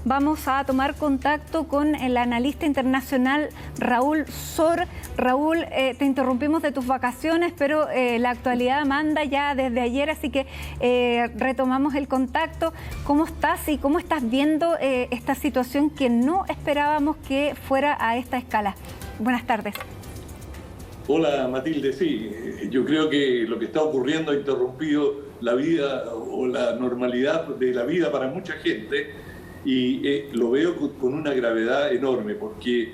vamos a tomar contacto con el analista internacional Raúl Sor. Raúl, te interrumpimos de tus vacaciones, pero la actualidad manda ya desde ayer, así que retomamos el contacto. ¿Cómo estás y cómo estás viendo esta situación que no esperábamos que fuera a esta escala? Buenas tardes. Hola Matilde, sí, yo creo que lo que está ocurriendo ha interrumpido la vida o la normalidad de la vida para mucha gente y lo veo con una gravedad enorme porque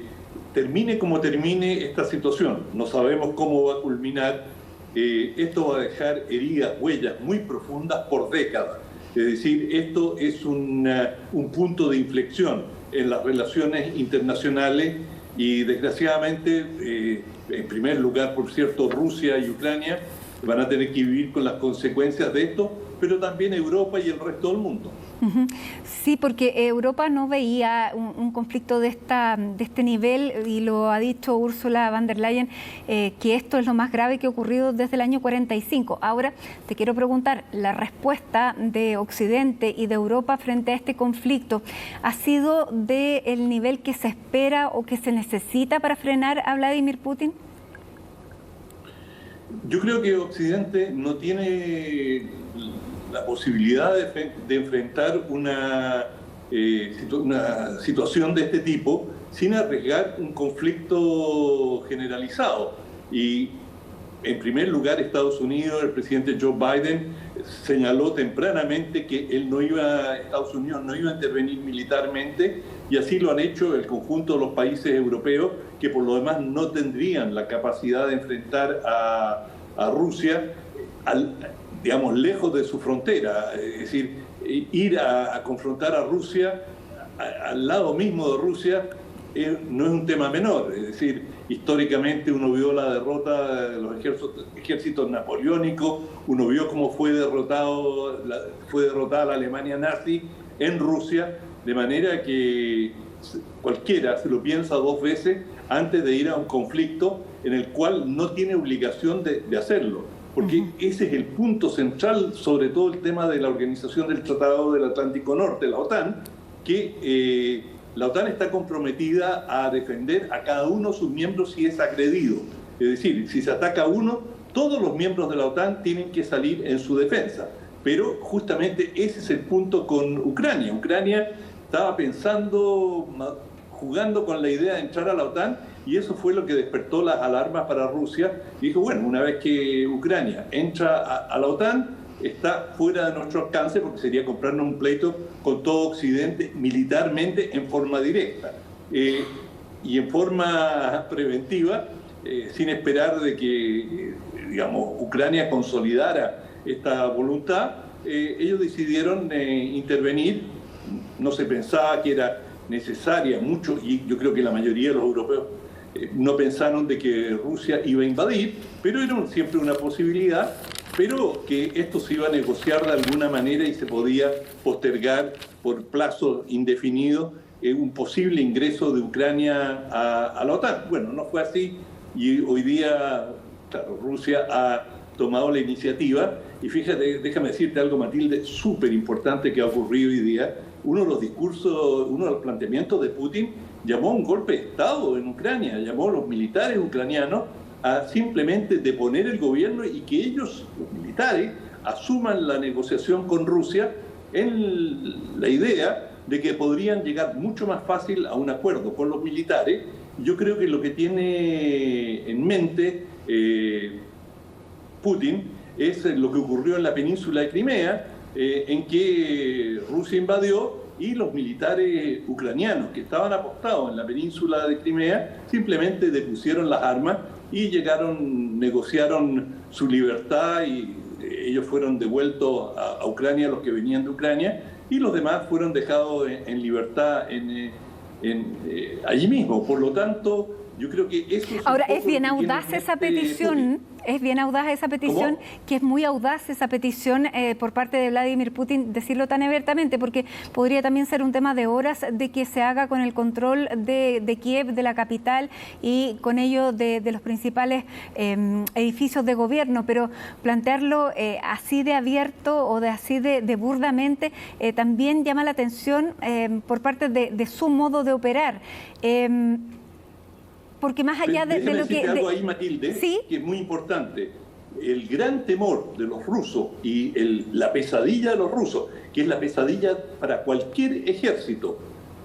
termine como termine esta situación, no sabemos cómo va a culminar, esto va a dejar heridas, huellas muy profundas por décadas. Es decir, esto es un punto de inflexión en las relaciones internacionales y desgraciadamente, en primer lugar, por cierto, Rusia y Ucrania van a tener que vivir con las consecuencias de esto, pero también Europa y el resto del mundo. Sí, porque Europa no veía un conflicto de este nivel y lo ha dicho Ursula von der Leyen, que esto es lo más grave que ha ocurrido desde el año 45. Ahora te quiero preguntar, la respuesta de Occidente y de Europa frente a este conflicto, ¿ha sido del nivel que se espera o que se necesita para frenar a Vladimir Putin? Yo creo que Occidente no tiene la posibilidad de enfrentar una situación de este tipo sin arriesgar un conflicto generalizado. Y en primer lugar, Estados Unidos, el presidente Joe Biden señaló tempranamente que Estados Unidos no iba a intervenir militarmente, y así lo han hecho el conjunto de los países europeos, que por lo demás no tendrían la capacidad de enfrentar a Rusia digamos, lejos de su frontera. Es decir, ir a confrontar a Rusia al lado mismo de Rusia no es un tema menor. Es decir, históricamente uno vio la derrota de los ejércitos napoleónicos, uno vio cómo fue derrotada la Alemania nazi en Rusia, de manera que cualquiera se lo piensa dos veces antes de ir a un conflicto en el cual no tiene obligación de hacerlo. Porque ese es el punto central, sobre todo el tema de la Organización del Tratado del Atlántico Norte, la OTAN, que la OTAN está comprometida a defender a cada uno de sus miembros si es agredido. Es decir, si se ataca a uno, todos los miembros de la OTAN tienen que salir en su defensa. Pero justamente ese es el punto con Ucrania. Ucrania estaba jugando con la idea de entrar a la OTAN, y eso fue lo que despertó las alarmas para Rusia. Y dijo, bueno, una vez que Ucrania entra a la OTAN, está fuera de nuestro alcance, porque sería comprarnos un pleito con todo Occidente militarmente en forma directa. Y en forma preventiva, sin esperar de que, digamos, Ucrania consolidara esta voluntad, ellos decidieron intervenir. No se pensaba que era necesaria mucho, y yo creo que la mayoría de los europeos no pensaron de que Rusia iba a invadir, pero era siempre una posibilidad, pero que esto se iba a negociar de alguna manera y se podía postergar por plazo indefinido un posible ingreso de Ucrania a la OTAN. Bueno, no fue así, y hoy día, claro, Rusia ha tomado la iniciativa, y fíjate, déjame decirte algo, Matilde, súper importante que ha ocurrido hoy día. Uno de los discursos, uno de los planteamientos de Putin llamó a un golpe de Estado en Ucrania, llamó a los militares ucranianos a simplemente deponer el gobierno y que ellos, los militares, asuman la negociación con Rusia en la idea de que podrían llegar mucho más fácil a un acuerdo con los militares. Yo creo que lo que tiene en mente Putin es lo que ocurrió en la península de Crimea, en que Rusia invadió y los militares ucranianos que estaban apostados en la península de Crimea simplemente depusieron las armas y negociaron su libertad, y ellos fueron devueltos a Ucrania, los que venían de Ucrania, y los demás fueron dejados en libertad allí mismo. Por lo tanto, Yo creo que eso es ahora, es bien audaz esa petición, es bien audaz esa petición, que es muy audaz esa petición por parte de Vladimir Putin, decirlo tan abiertamente, porque podría también ser un tema de horas de que se haga con el control de Kiev, de la capital, y con ello de los principales edificios de gobierno, pero plantearlo así de abierto o así de burdamente también llama la atención por parte de su modo de operar. Porque más allá de lo que... algo ahí, Matilde, ¿sí? Que es muy importante. El gran temor de los rusos y la pesadilla de los rusos, que es la pesadilla para cualquier ejército,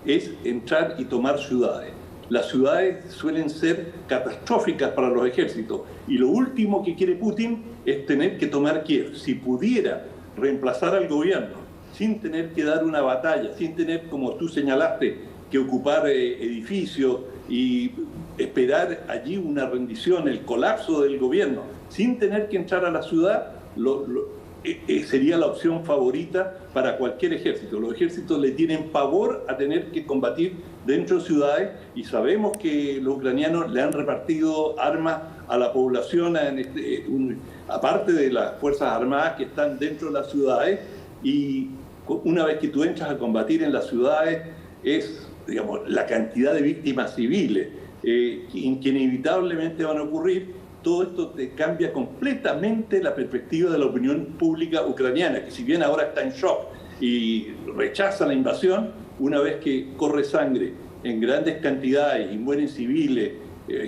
es entrar y tomar ciudades. Las ciudades suelen ser catastróficas para los ejércitos y lo último que quiere Putin es tener que tomar Kiev. Si pudiera reemplazar al gobierno sin tener que dar una batalla, sin tener, como tú señalaste, que ocupar edificios y esperar allí una rendición, el colapso del gobierno, sin tener que entrar a la ciudad, sería la opción favorita para cualquier ejército. Los ejércitos le tienen pavor a tener que combatir dentro de ciudades y sabemos que los ucranianos le han repartido armas a la población, aparte de las Fuerzas Armadas que están dentro de las ciudades, y una vez que tú entras a combatir en las ciudades es, digamos, la cantidad de víctimas civiles que inevitablemente van a ocurrir. Todo esto te cambia completamente la perspectiva de la opinión pública ucraniana, que si bien ahora está en shock y rechaza la invasión, una vez que corre sangre en grandes cantidades y mueren civiles,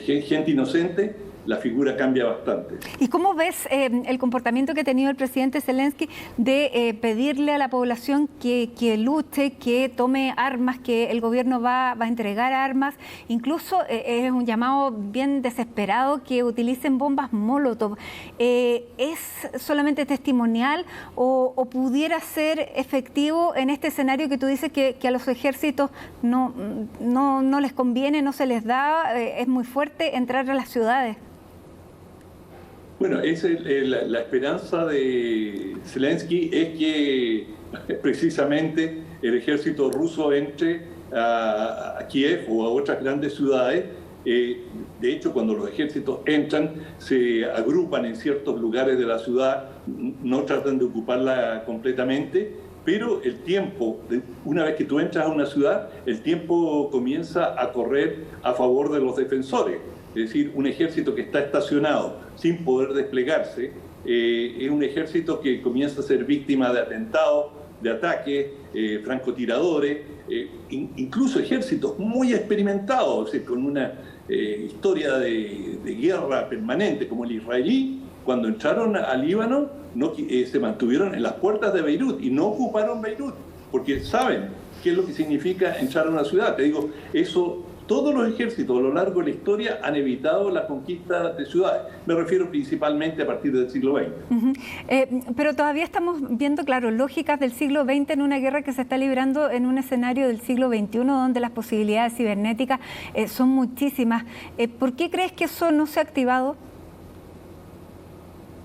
gente inocente, la figura cambia bastante. ¿Y cómo ves el comportamiento que ha tenido el presidente Zelensky de pedirle a la población que luche, que tome armas, que el gobierno va a entregar armas? Incluso es un llamado bien desesperado que utilicen bombas Molotov. ¿Es solamente testimonial o pudiera ser efectivo en este escenario que tú dices que a los ejércitos no les conviene, no se les da, es muy fuerte entrar a las ciudades? Bueno, la esperanza de Zelensky es que precisamente el ejército ruso entre a Kiev o a otras grandes ciudades. De hecho, cuando los ejércitos entran, se agrupan en ciertos lugares de la ciudad, no tratan de ocuparla completamente, pero el tiempo, una vez que tú entras a una ciudad, el tiempo comienza a correr a favor de los defensores. Es decir, un ejército que está estacionado sin poder desplegarse es un ejército que comienza a ser víctima de atentados, de ataques, francotiradores, incluso ejércitos muy experimentados, es decir, con una historia de guerra permanente, como el israelí. Cuando entraron al Líbano, se mantuvieron en las puertas de Beirut y no ocuparon Beirut, porque saben qué es lo que significa entrar a una ciudad. Te digo, eso... Todos los ejércitos a lo largo de la historia han evitado la conquista de ciudades. Me refiero principalmente a partir del siglo XX. Pero todavía estamos viendo, claro, lógicas del siglo XX en una guerra que se está librando en un escenario del siglo XXI, donde las posibilidades cibernéticas son muchísimas. ¿Por qué crees que eso no se ha activado?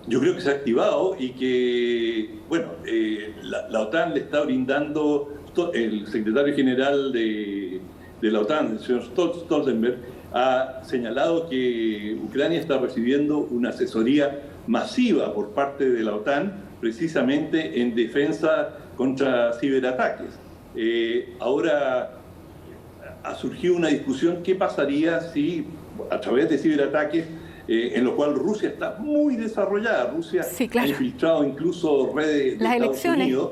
Yo creo que se ha activado y que, bueno, la OTAN le está brindando, el secretario general de la OTAN, el señor Stoltenberg, ha señalado que Ucrania está recibiendo una asesoría masiva por parte de la OTAN, precisamente en defensa contra ciberataques. Ahora ha surgido una discusión, ¿qué pasaría si a través de ciberataques, en lo cual Rusia está muy desarrollada? Rusia ha infiltrado incluso redes de Estados Unidos.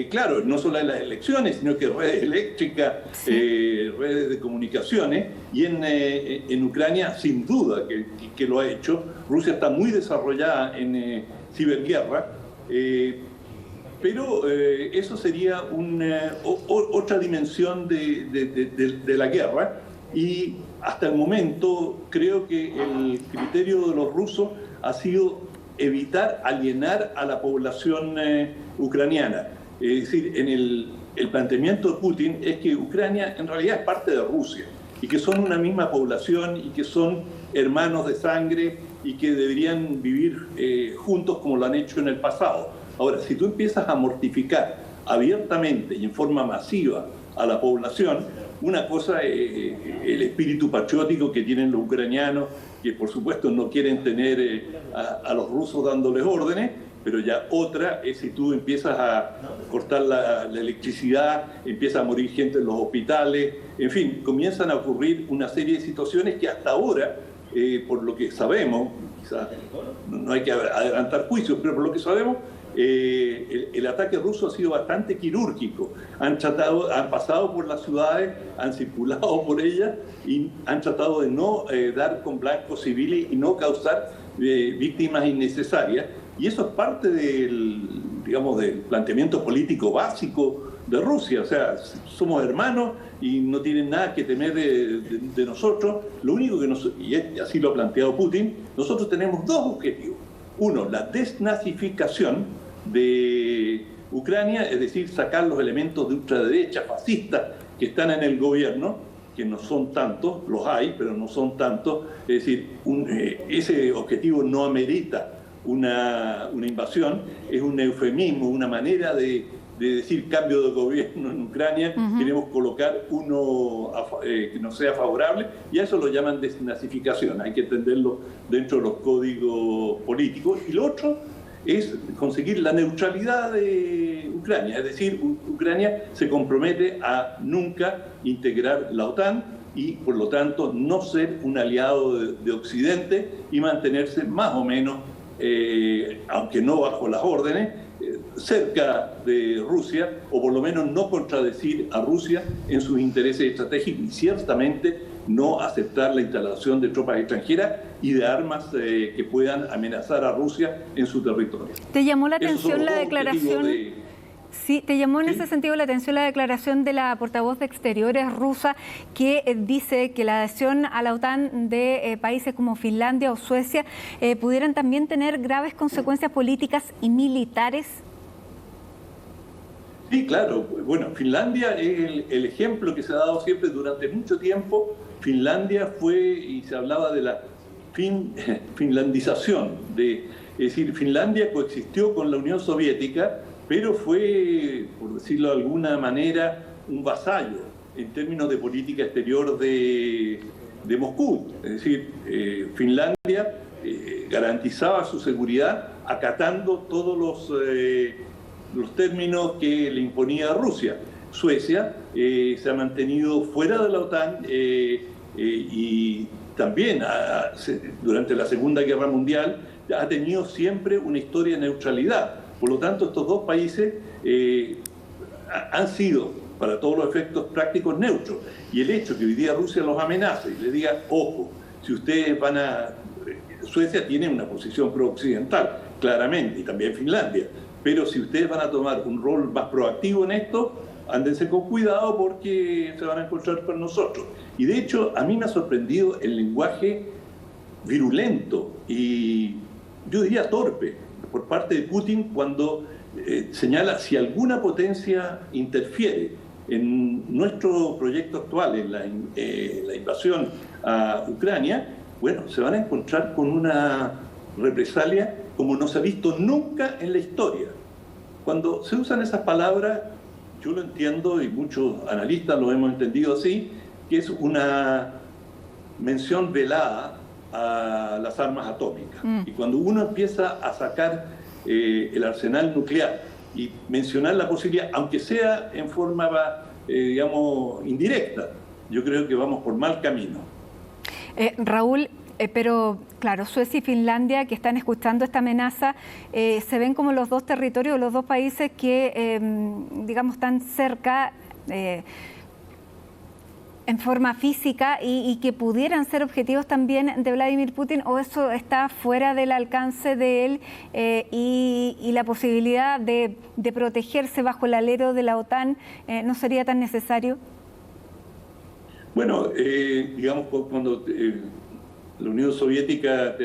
Claro, no solo en las elecciones, sino que redes eléctricas, redes de comunicaciones, y en Ucrania sin duda que lo ha hecho. Rusia está muy desarrollada en ciberguerra, pero eso sería otra dimensión de la guerra, y hasta el momento creo que el criterio de los rusos ha sido evitar alienar a la población ucraniana. Es decir, en el planteamiento de Putin es que Ucrania en realidad es parte de Rusia y que son una misma población y que son hermanos de sangre y que deberían vivir juntos como lo han hecho en el pasado. Ahora, si tú empiezas a mortificar abiertamente y en forma masiva a la población, una cosa es el espíritu patriótico que tienen los ucranianos, que por supuesto no quieren tener a los rusos dándoles órdenes, pero ya otra es si tú empiezas a cortar la electricidad, empieza a morir gente en los hospitales, en fin, comienzan a ocurrir una serie de situaciones que hasta ahora, por lo que sabemos, quizás no hay que adelantar juicios, pero por lo que sabemos, el ataque ruso ha sido bastante quirúrgico. Han pasado por las ciudades, han circulado por ellas y han tratado de no dar con blancos civiles y no causar víctimas innecesarias. Y eso es parte del planteamiento político básico de Rusia. O sea, somos hermanos y no tienen nada que temer de nosotros. Lo único que y así lo ha planteado Putin, nosotros tenemos dos objetivos. Uno, la desnazificación de Ucrania, es decir, sacar los elementos de ultraderecha fascistas que están en el gobierno, que no son tantos, los hay, pero no son tantos. Es decir, ese objetivo no amerita una invasión, es un eufemismo, una manera de decir cambio de gobierno en Ucrania. Queremos colocar uno que no sea favorable, y a eso lo llaman desnazificación. Hay que entenderlo dentro de los códigos políticos. Y lo otro es conseguir la neutralidad de Ucrania, es decir, Ucrania se compromete a nunca integrar la OTAN y por lo tanto no ser un aliado de Occidente y mantenerse más o menos, aunque no bajo las órdenes, cerca de Rusia, o por lo menos no contradecir a Rusia en sus intereses estratégicos, y ciertamente no aceptar la instalación de tropas extranjeras y de armas que puedan amenazar a Rusia en su territorio. ¿Te llamó la atención la declaración? Sí, ¿te llamó en ese sentido la atención la declaración de la portavoz de Exteriores rusa, que dice que la adhesión a la OTAN de países como Finlandia o Suecia pudieran también tener graves consecuencias políticas y militares? Sí, claro. Bueno, Finlandia es el ejemplo que se ha dado siempre durante mucho tiempo. Finlandia fue, y se hablaba de la finlandización, es decir, Finlandia coexistió con la Unión Soviética, pero fue, por decirlo de alguna manera, un vasallo en términos de política exterior de Moscú. Es decir, Finlandia garantizaba su seguridad acatando todos los términos que le imponía Rusia. Suecia se ha mantenido fuera de la OTAN y también durante la Segunda Guerra Mundial ha tenido siempre una historia de neutralidad. Por lo tanto, estos dos países han sido, para todos los efectos prácticos, neutros. Y el hecho que hoy día Rusia los amenace y les diga, ojo, si ustedes van a... Suecia tiene una posición pro-occidental, claramente, y también Finlandia. Pero si ustedes van a tomar un rol más proactivo en esto, ándense con cuidado porque se van a encontrar con nosotros. Y de hecho, a mí me ha sorprendido el lenguaje virulento y yo diría torpe por parte de Putin cuando señala si alguna potencia interfiere en nuestro proyecto actual, en la invasión a Ucrania, bueno, se van a encontrar con una represalia como no se ha visto nunca en la historia. Cuando se usan esas palabras, yo lo entiendo y muchos analistas lo hemos entendido así, que es una mención velada a las armas atómicas. Y cuando uno empieza a sacar el arsenal nuclear y mencionar la posibilidad, aunque sea en forma, digamos, indirecta, yo creo que vamos por mal camino. Raúl, pero claro, Suecia y Finlandia, que están escuchando esta amenaza, se ven como los dos territorios, los dos países que, digamos, están cerca en forma física y que pudieran ser objetivos también de Vladimir Putin, o eso está fuera del alcance de él y la posibilidad de protegerse bajo el alero de la OTAN no sería tan necesario? Bueno, digamos, cuando la Unión Soviética,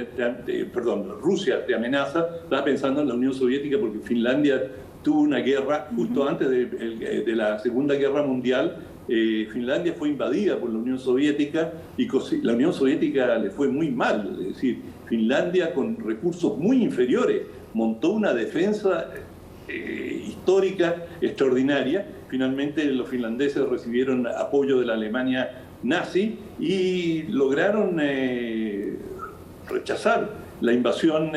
Rusia te amenaza, estás pensando en la Unión Soviética porque Finlandia tuvo una guerra justo antes de la Segunda Guerra Mundial. Finlandia fue invadida por la Unión Soviética y la Unión Soviética le fue muy mal. Es decir, Finlandia con recursos muy inferiores montó una defensa histórica extraordinaria finalmente los finlandeses recibieron apoyo de la Alemania nazi y lograron rechazar la invasión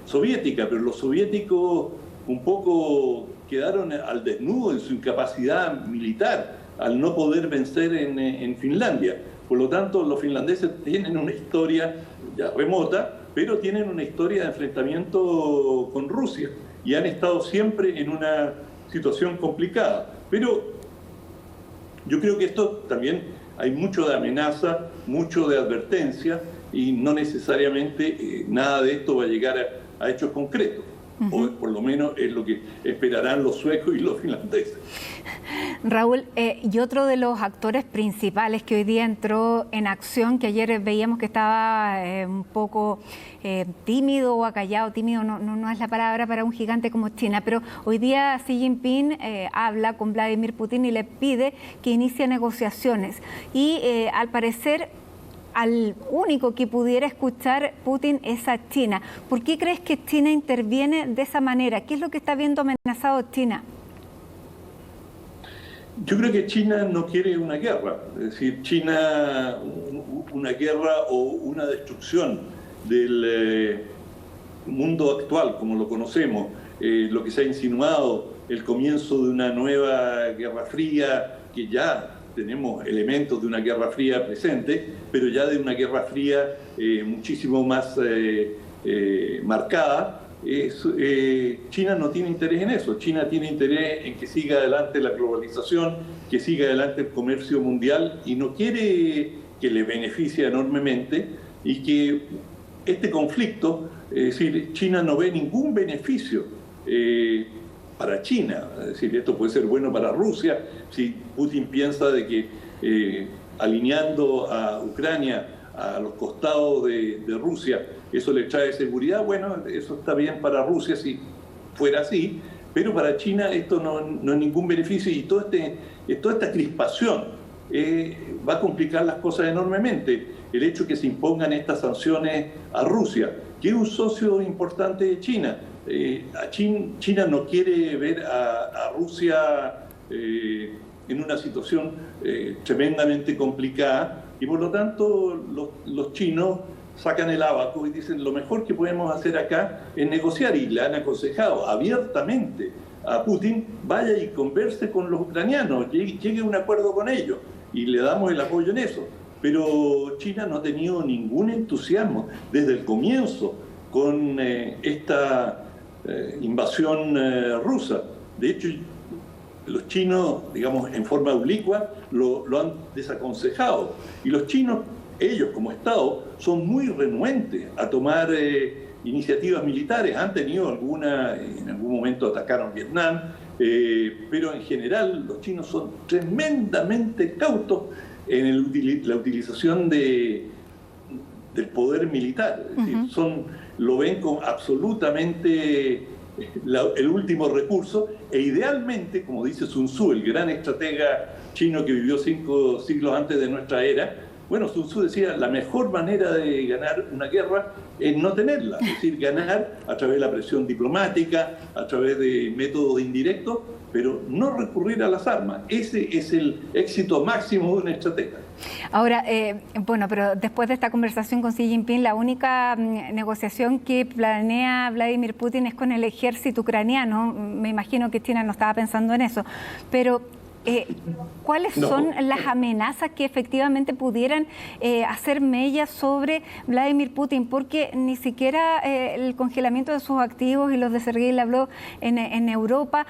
soviética, pero los soviéticos un poco quedaron al desnudo en su incapacidad militar al no poder vencer en Finlandia. Por lo tanto, los finlandeses tienen una historia ya remota, pero tienen una historia de enfrentamiento con Rusia y han estado siempre en una situación complicada. Pero yo creo que esto también hay mucho de amenaza, mucho de advertencia y no necesariamente nada de esto va a llegar a hechos concretos. O por lo menos es lo que esperarán los suecos y los finlandeses. Raúl, y otro de los actores principales que hoy día entró en acción, que ayer veíamos que estaba un poco tímido o acallado, tímido no es la palabra para un gigante como China, pero hoy día Xi Jinping habla con Vladimir Putin y le pide que inicie negociaciones. Y al parecer, al único que pudiera escuchar Putin es a China. ¿Por qué crees que China interviene de esa manera? ¿Qué es lo que está viendo amenazado China? Yo creo que China no quiere una guerra, es decir, China, una guerra o una destrucción del mundo actual como lo conocemos, lo que se ha insinuado, el comienzo de una nueva Guerra Fría, que ya tenemos elementos de una Guerra Fría presente, pero ya de una Guerra Fría muchísimo más marcada. China no tiene interés en eso. China tiene interés en que siga adelante la globalización, que siga adelante el comercio mundial y no quiere que le beneficie enormemente y que este conflicto, es decir, China no ve ningún beneficio para China. Es decir, esto puede ser bueno para Rusia si Putin piensa de que alineando a Ucrania a los costados de Rusia, eso le trae seguridad. Bueno, eso está bien para Rusia si fuera así, pero para China esto no es ningún beneficio y toda esta crispación va a complicar las cosas enormemente. El hecho que se impongan estas sanciones a Rusia, que es un socio importante de China. China no quiere ver a Rusia en una situación tremendamente complicada y por lo tanto los chinos sacan el abaco y dicen lo mejor que podemos hacer acá es negociar, y le han aconsejado abiertamente a Putin: vaya y converse con los ucranianos, llegue a un acuerdo con ellos y le damos el apoyo en eso. Pero China no ha tenido ningún entusiasmo desde el comienzo con esta invasión rusa. De hecho, los chinos, digamos, en forma oblicua, lo han desaconsejado. Y los chinos, ellos como Estado, son muy renuentes a tomar iniciativas militares. Han tenido alguna, en algún momento atacaron Vietnam, pero en general los chinos son tremendamente cautos en la utilización del poder militar. Es decir, lo ven como absolutamente el último recurso, e idealmente, como dice Sun Tzu, el gran estratega chino que vivió 5 siglos antes de nuestra era, bueno, Sun Tzu decía, la mejor manera de ganar una guerra es no tenerla, es decir, ganar a través de la presión diplomática, a través de métodos indirectos, pero no recurrir a las armas. Ese es el éxito máximo de un estratega. Ahora, bueno, pero después de esta conversación con Xi Jinping, la única negociación que planea Vladimir Putin es con el ejército ucraniano. Me imagino que China no estaba pensando en eso, pero ¿cuáles son las amenazas que efectivamente pudieran hacer mella sobre Vladimir Putin? Porque ni siquiera el congelamiento de sus activos y los de Sergei Lavrov en Europa,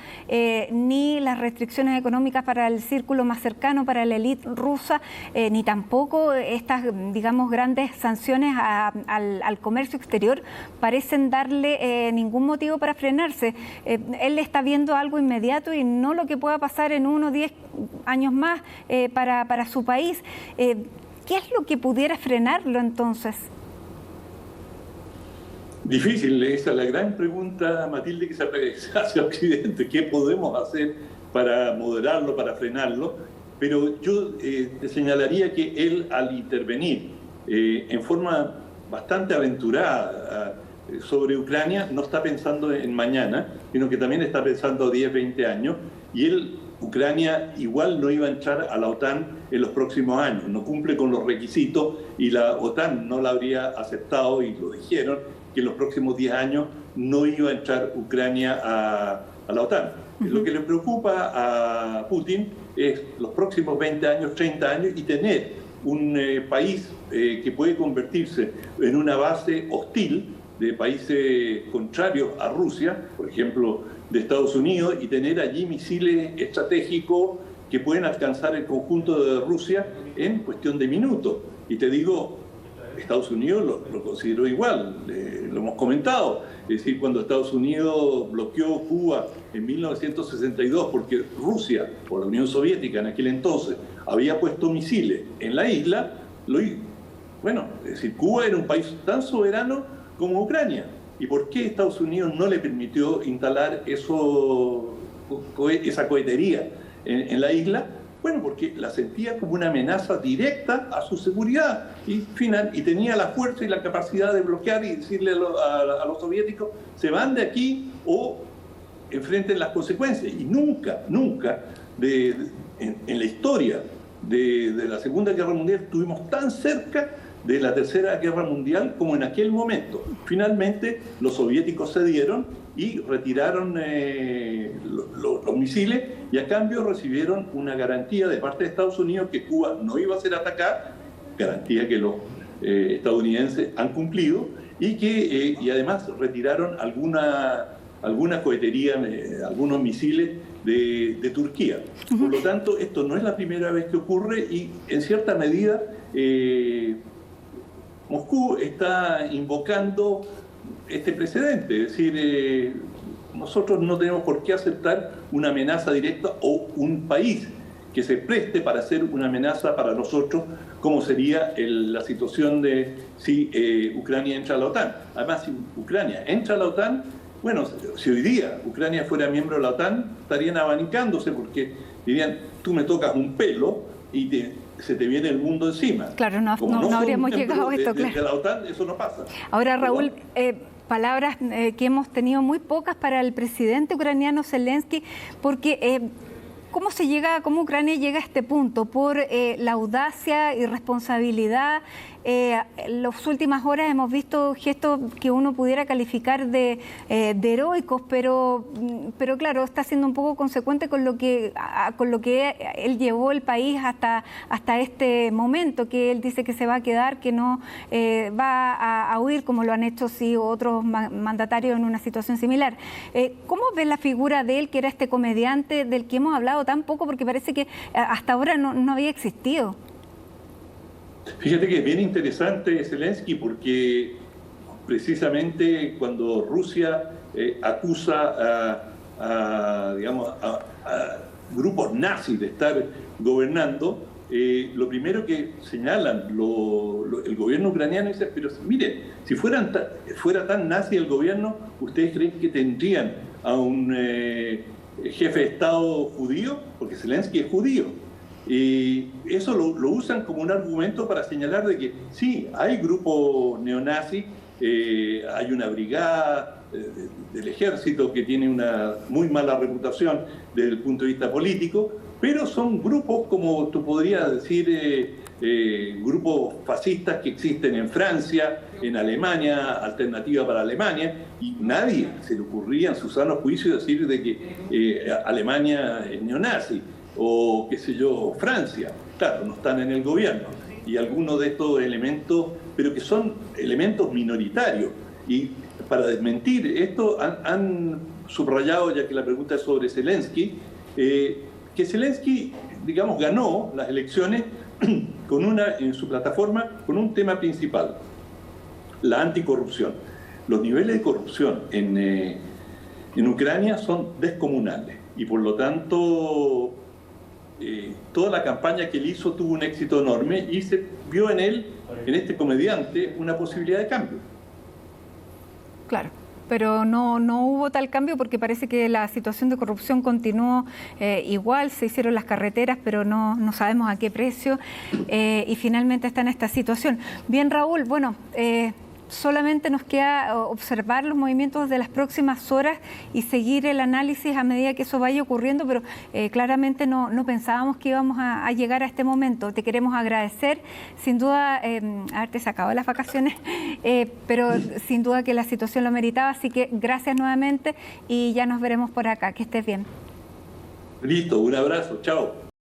ni las restricciones económicas para el círculo más cercano, para la élite rusa, ni tampoco estas, digamos, grandes sanciones al comercio exterior parecen darle ningún motivo para frenarse. Él está viendo algo inmediato y no lo que pueda pasar en 1 o 10 años más para su país. ¿Qué es lo que pudiera frenarlo entonces? Difícil, esa es la gran pregunta, Matilde, que se hace a Occidente. ¿Qué podemos hacer para moderarlo, para frenarlo? Pero yo te señalaría que él, al intervenir en forma bastante aventurada sobre Ucrania, no está pensando en mañana, sino que también está pensando a 10, 20 años, y él Ucrania igual no iba a entrar a la OTAN en los próximos años, no cumple con los requisitos y la OTAN no la habría aceptado, y lo dijeron, que en los próximos 10 años no iba a entrar Ucrania a la OTAN. Lo que le preocupa a Putin es los próximos 20 años, 30 años y tener un país que puede convertirse en una base hostil de países contrarios a Rusia, por ejemplo, de Estados Unidos, y tener allí misiles estratégicos que pueden alcanzar el conjunto de Rusia en cuestión de minutos. Y te digo, Estados Unidos lo consideró igual, lo hemos comentado. Es decir, cuando Estados Unidos bloqueó Cuba en 1962 porque Rusia, o la Unión Soviética en aquel entonces, había puesto misiles en la isla, bueno, es decir, Cuba era un país tan soberano como Ucrania. ¿Y por qué Estados Unidos no le permitió instalar esa cohetería en la isla? Bueno, porque la sentía como una amenaza directa a su seguridad y tenía la fuerza y la capacidad de bloquear y decirle a los soviéticos: se van de aquí o enfrenten las consecuencias. Y nunca en la historia de la Segunda Guerra Mundial estuvimos tan cerca de la Tercera Guerra Mundial como en aquel momento. Finalmente los soviéticos cedieron y retiraron los misiles, y a cambio recibieron una garantía de parte de Estados Unidos que Cuba no iba a ser atacada, garantía que los estadounidenses han cumplido, y además retiraron alguna cohetería, algunos misiles de Turquía. Por lo tanto, esto no es la primera vez que ocurre, y en cierta medida Moscú está invocando este precedente. Es decir, nosotros no tenemos por qué aceptar una amenaza directa o un país que se preste para ser una amenaza para nosotros, como sería la situación de si Ucrania entra a la OTAN. Además, si Ucrania entra a la OTAN, bueno, si hoy día Ucrania fuera miembro de la OTAN, estarían abanicándose porque dirían: tú me tocas un pelo y se te viene el mundo encima. Claro, no habríamos llegado a esto, claro. De la OTAN eso no pasa. Ahora, Raúl, palabras que hemos tenido muy pocas para el presidente ucraniano Zelensky, porque ¿cómo Ucrania llega a este punto? Por la audacia y responsabilidad. En las últimas horas hemos visto gestos que uno pudiera calificar de heroicos, pero claro, está siendo un poco consecuente con lo que él llevó el país hasta este momento, que él dice que se va a quedar, que no va a huir como lo han hecho sí otros mandatarios en una situación similar. ¿Cómo ves la figura de él, que era este comediante del que hemos hablado tan poco, porque parece que hasta ahora no había existido? Fíjate que es bien interesante Zelensky, porque precisamente cuando Rusia acusa a grupos nazis de estar gobernando, lo primero que señalan el gobierno ucraniano es: pero miren, si fuera tan nazi el gobierno, ¿ustedes creen que tendrían a un jefe de Estado judío? Porque Zelensky es judío. Y eso lo usan como un argumento para señalar de que sí, hay grupos neonazis, hay una brigada del ejército que tiene una muy mala reputación desde el punto de vista político, pero son grupos, como tú podrías decir, grupos fascistas que existen en Francia, en Alemania, Alternativa para Alemania, y nadie se le ocurría en su sano juicio decir de que Alemania es neonazi, o qué sé yo, Francia. Claro, no están en el gobierno, y algunos de estos elementos, pero que son elementos minoritarios. Y para desmentir esto han subrayado, ya que la pregunta es sobre Zelensky, que Zelensky, digamos, ganó las elecciones en su plataforma con un tema principal: la anticorrupción. Los niveles de corrupción en Ucrania son descomunales, y por lo tanto toda la campaña que él hizo tuvo un éxito enorme, y se vio en él, en este comediante, una posibilidad de cambio. Claro, pero no hubo tal cambio, porque parece que la situación de corrupción continuó igual. Se hicieron las carreteras, pero no sabemos a qué precio, y finalmente está en esta situación. Bien, Raúl, bueno, solamente nos queda observar los movimientos de las próximas horas y seguir el análisis a medida que eso vaya ocurriendo, pero claramente no pensábamos que íbamos a llegar a este momento. Te queremos agradecer, sin duda, haberte sacado de las vacaciones, pero sin duda que la situación lo meritaba, así que gracias nuevamente y ya nos veremos por acá. Que estés bien. Listo, un abrazo, chao.